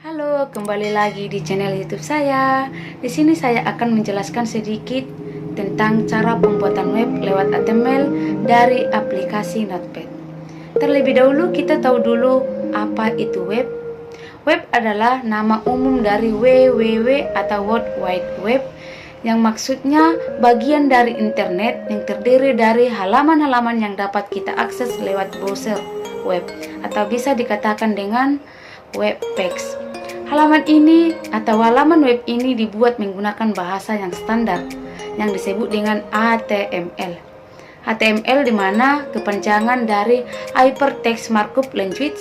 Halo, kembali lagi di channel YouTube saya. Di sini saya akan menjelaskan sedikit tentang cara pembuatan web lewat HTML dari aplikasi Notepad. Terlebih dahulu kita tahu dulu apa itu web. Web adalah nama umum dari www atau World Wide Web, yang maksudnya bagian dari internet yang terdiri dari halaman-halaman yang dapat kita akses lewat browser web, atau bisa dikatakan dengan web page. Halaman ini atau halaman web ini dibuat menggunakan bahasa yang standar yang disebut dengan HTML. HTML di mana kepanjangan dari Hypertext Markup Language,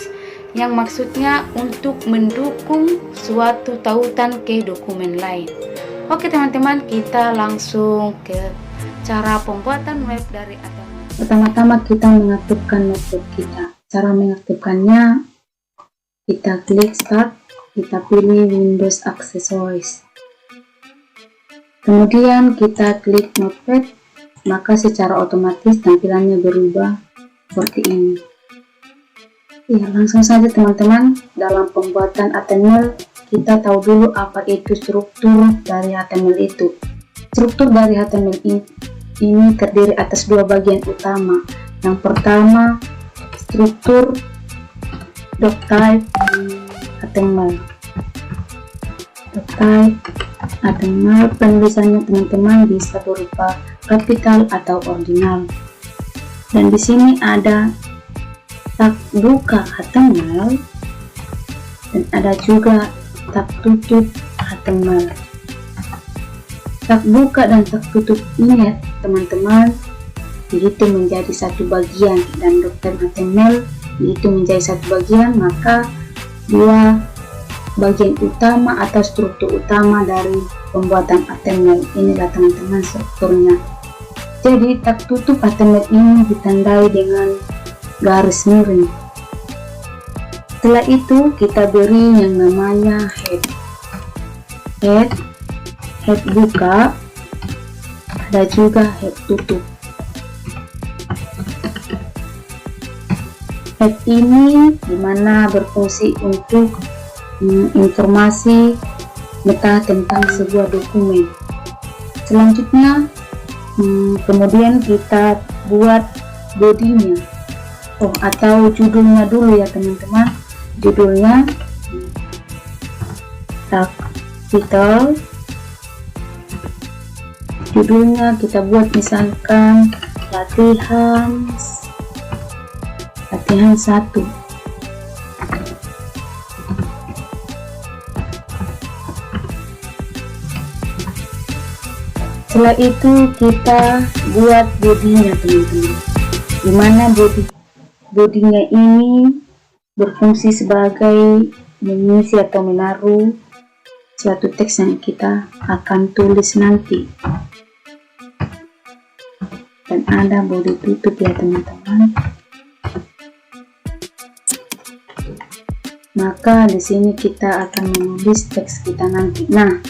yang maksudnya untuk mendukung suatu tautan ke dokumen lain. Oke teman-teman, kita langsung ke cara pembuatan web dari HTML. Pertama-tama kita mengaktifkan notepad kita. Cara mengaktifkannya, kita klik Start, kita pilih Windows Accessories, kemudian kita klik Notepad, maka secara otomatis tampilannya berubah seperti ini. Ya, langsung saja teman-teman, dalam pembuatan HTML kita tahu dulu apa itu struktur dari HTML itu. Struktur dari HTML ini terdiri atas dua bagian utama. Yang pertama, struktur doctype HTML. Doctype HTML penulisannya teman-teman bisa berupa kapital atau ordinal. Dan di sini ada tag buka HTML dan ada juga tag tutup HTML. Tag buka dan tag tutup ini teman-teman dihitung menjadi satu bagian, dan doctype HTML dihitung menjadi satu bagian, maka dua bagian utama atau struktur utama dari pembuatan HTML inilah teman-teman strukturnya. Jadi tag tutup HTML ini ditandai dengan garis miring. Setelah itu kita beri yang namanya head buka, ada juga head tutup. Head ini dimana berfungsi untuk informasi meta tentang sebuah dokumen. Selanjutnya kemudian kita buat bodinya atau judulnya dulu ya teman-teman. Judulnya tag title, judulnya kita buat misalkan latihan 1. Setelah itu kita buat bodinya teman-teman, dimana bodinya ini berfungsi sebagai mengisi atau menaruh suatu teks yang kita akan tulis nanti. Dan ada bodi tutup ya teman-teman. Maka di sini kita akan menulis teks kita nanti. Nah,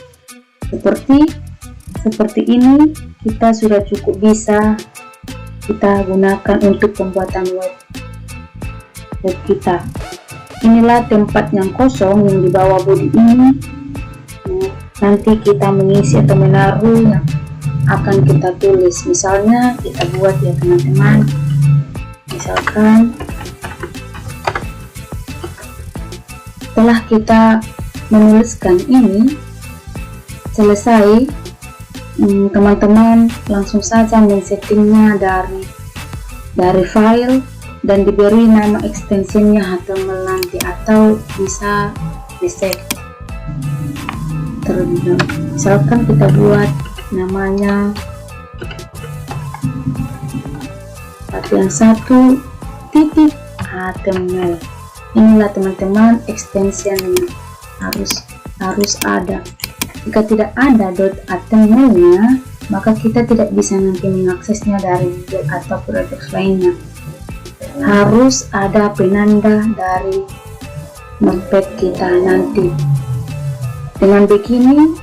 seperti ini kita sudah cukup bisa kita gunakan untuk pembuatan web kita. Inilah tempat yang kosong yang di bawah body ini. Nanti kita mengisi atau menaruh yang akan kita tulis. Misalnya kita buat ya teman-teman, misalkan setelah kita menuliskan ini selesai, teman-teman langsung saja men-settingnya dari file dan diberi nama ekstensinya HTML nanti, atau bisa di-save terlebih dahulu. Misalkan kita buat namanya latihan 1.html. Inilah teman-teman ekstensinya harus ada. Jika tidak ada .html-nya, maka kita tidak bisa nanti mengaksesnya dari Google atau project lainnya. Harus ada penanda dari notepad kita nanti. Dengan begini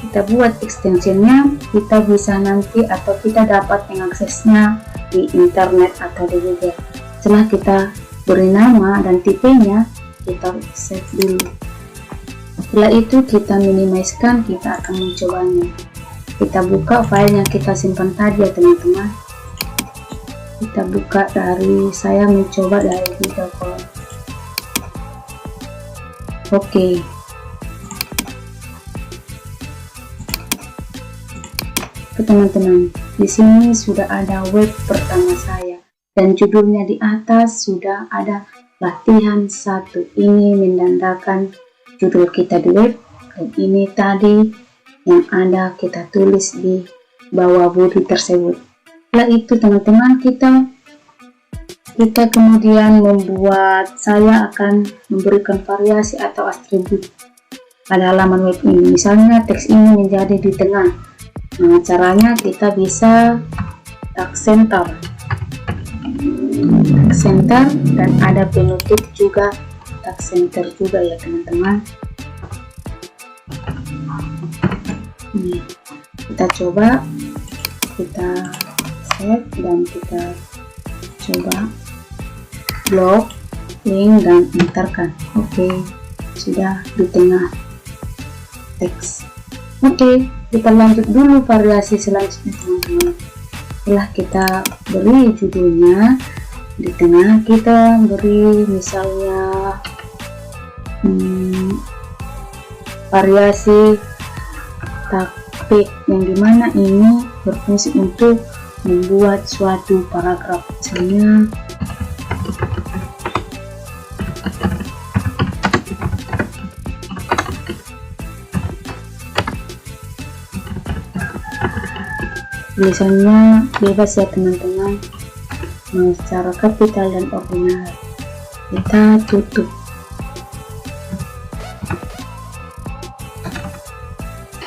kita buat ekstensinya, kita bisa nanti atau kita dapat mengaksesnya di internet atau di Google. Setelah kita beri nama dan tipenya, kita save dulu. Setelah itu kita minimizekan, kita akan mencobanya. Kita buka file yang kita simpan tadi ya teman-teman. Kita buka dari, saya mencoba dari Google Chrome. Oke. Teman-teman, di sini sudah ada web pertama saya dan judulnya di atas sudah ada latihan 1. Ini menandakan judul kita di web, dan ini tadi yang ada kita tulis di bawah body tersebut. Setelah itu teman-teman, kita kemudian membuat, saya akan memberikan variasi atau atribut pada halaman web ini. Misalnya teks ini menjadi di tengah. Nah, caranya kita bisa tag center dan ada penutup juga, tag center juga ya teman-teman. Kita coba, kita save dan kita coba blok, link dan enterkan. Oke, sudah di tengah teks. Oke, kita lanjut dulu variasi selanjutnya teman-teman. Setelah kita beri judulnya, di tengah kita beri misalnya variasi tag B, yang dimana ini berfungsi untuk membuat suatu paragraf. Misalnya tulisannya bebas ya teman-teman, secara kapital dan ordinal. Kita tutup.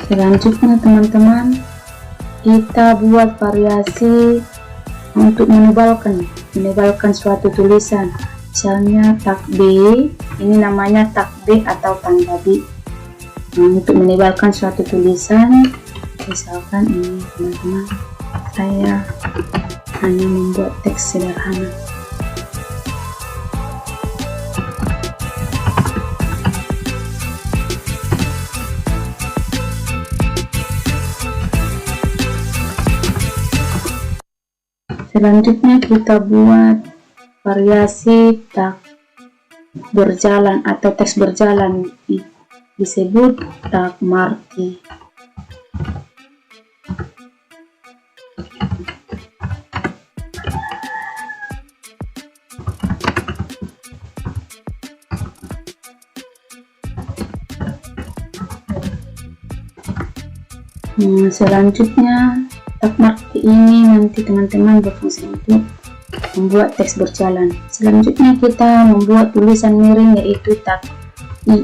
Selanjutnya teman-teman, kita buat variasi untuk menebalkan suatu tulisan. Misalnya tag B, ini namanya tag B atau tanda B. Nah, untuk menebalkan suatu tulisan, misalkan ini teman-teman, saya hanya membuat teks sederhana. Selanjutnya kita buat variasi tag berjalan atau teks berjalan, disebut tag marquee. Selanjutnya tag marquee ini nanti teman-teman berfungsi untuk membuat teks berjalan. Selanjutnya kita membuat tulisan miring, yaitu tag I.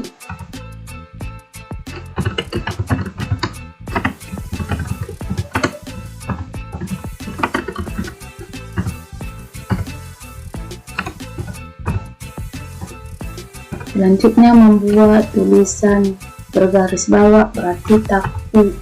Selanjutnya membuat tulisan bergaris bawah, berarti tag U.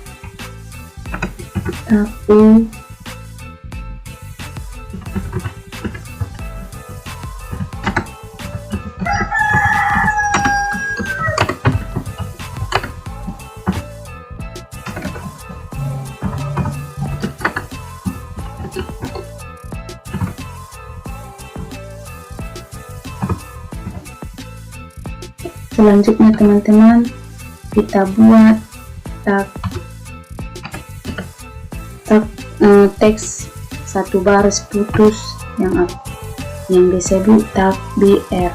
Selanjutnya teman-teman, kita buat teks satu baris putus yang disebut tag BR.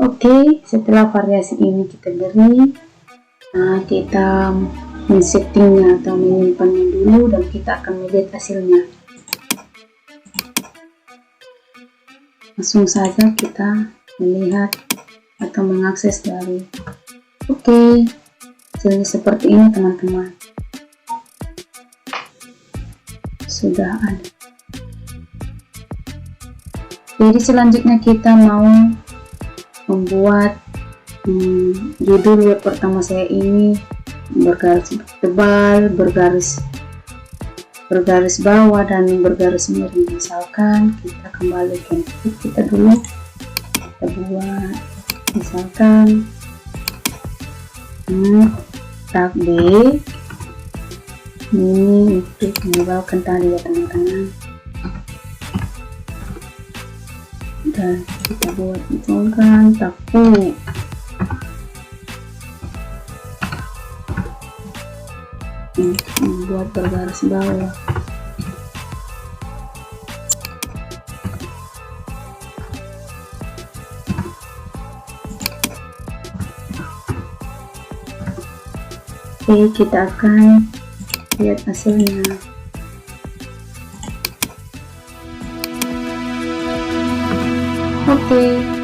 Oke, setelah variasi ini kita beri, kita men-settingnya atau menyimpannya dulu dan kita akan melihat hasilnya. langsung saja kita melihat atau mengakses dari oke. Jadi seperti ini teman-teman, sudah ada. Jadi selanjutnya kita mau membuat judul web pertama saya ini bergaris tebal, bergaris bawah dan bergaris miring. Misalkan kita kembali ke kita dulu, kita buat misalkan tag B ini untuk menyebalkan tadi ya teman-teman, dan kita buat misalkan tag U. Membuat bergaris bawah. Oke, kita akan lihat hasilnya. Oke.